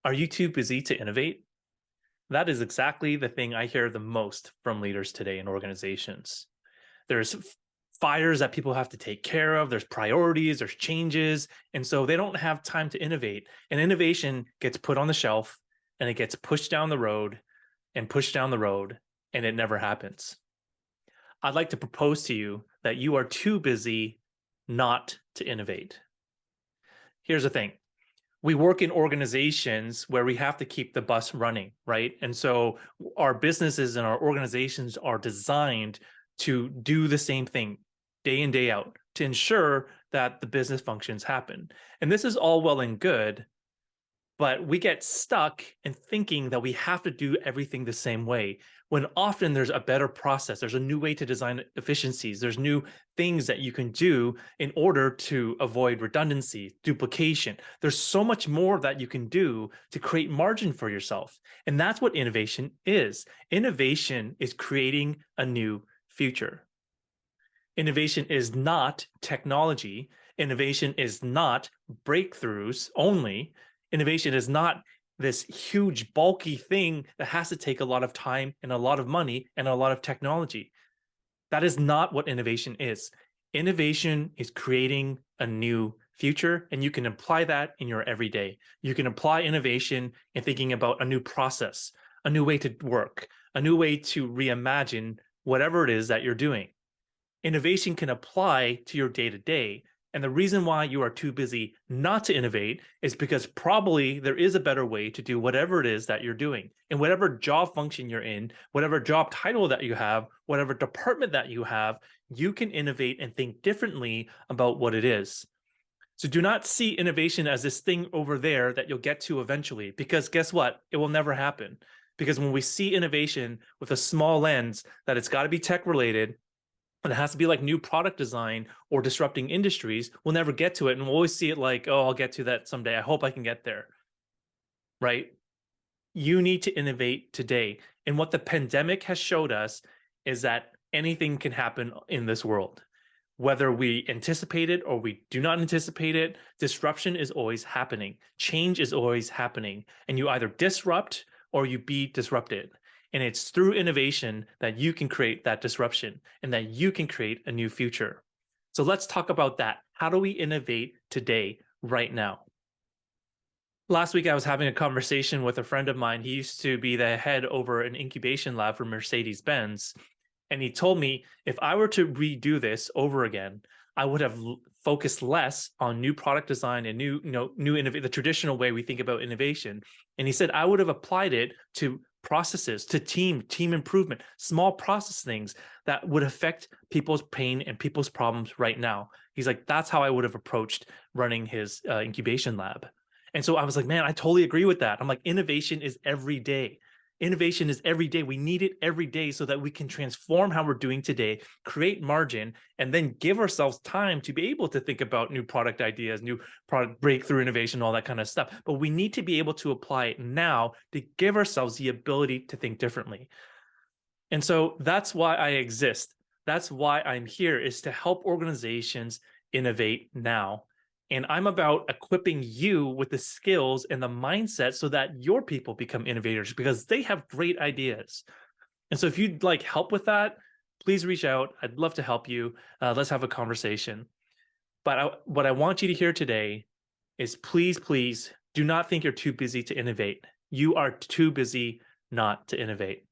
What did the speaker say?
Are you too busy to innovate? That is exactly the thing I hear the most from leaders today in organizations. There's fires that people have to take care of, there's priorities, there's changes, and so they don't have time to innovate. And innovation gets put on the shelf and it gets pushed down the road and pushed down the road, and it never happens. I'd like to propose to you that you are too busy not to innovate. Here's the thing. We work in organizations where we have to keep the bus running, right? And so our businesses and our organizations are designed to do the same thing day in, day out to ensure that the business functions happen. And this is all well and good, but we get stuck in thinking that we have to do everything the same way when often there's a better process. There's a new way to design efficiencies. There's new things that you can do in order to avoid redundancy, duplication. There's so much more that you can do to create margin for yourself. And that's what innovation is. Innovation is creating a new future. Innovation is not technology. Innovation is not breakthroughs only. Innovation is not this huge, bulky thing that has to take a lot of time and a lot of money and a lot of technology. That is not what innovation is. Innovation is creating a new future, and you can apply that in your everyday. You can apply innovation in thinking about a new process, a new way to work, a new way to reimagine whatever it is that you're doing. Innovation can apply to your day to day. And the reason why you are too busy not to innovate is because probably there is a better way to do whatever it is that you're doing. In whatever job function you're in, whatever job title that you have, whatever department that you have, you can innovate and think differently about what it is. So do not see innovation as this thing over there that you'll get to eventually, because guess what? It will never happen. Because when we see innovation with a small lens that it's got to be tech related, and it has to be like new product design or disrupting industries, we'll never get to it. And we'll always see it like, oh, I'll get to that someday. I hope I can get there. Right? You need to innovate today. And what the pandemic has showed us is that anything can happen in this world. Whether we anticipate it or we do not anticipate it, disruption is always happening. Change is always happening. And you either disrupt or you be disrupted. And it's through innovation that you can create that disruption and that you can create a new future. So let's talk about that. How do we innovate today, right now? Last week, I was having a conversation with a friend of mine. He used to be the head over an incubation lab for Mercedes Benz. And he told me if I were to redo this over again, I would have focused less on new product design and the traditional way we think about innovation. And he said I would have applied it to processes, to team improvement, small process things that would affect people's pain and people's problems right now. He's like, that's how I would have approached running his incubation lab. And so I was like, man, I totally agree with that. I'm like, innovation is every day. Innovation is every day. We need it every day so that we can transform how we're doing today, create margin, and then give ourselves time to be able to think about new product ideas, new product breakthrough innovation, all that kind of stuff. But we need to be able to apply it now to give ourselves the ability to think differently. And so that's why I exist. That's why I'm here, is to help organizations innovate now. And I'm about equipping you with the skills and the mindset so that your people become innovators because they have great ideas. And so if you'd like help with that, please reach out. I'd love to help you. Let's have a conversation. But what I want you to hear today is please, please do not think you're too busy to innovate. You are too busy not to innovate.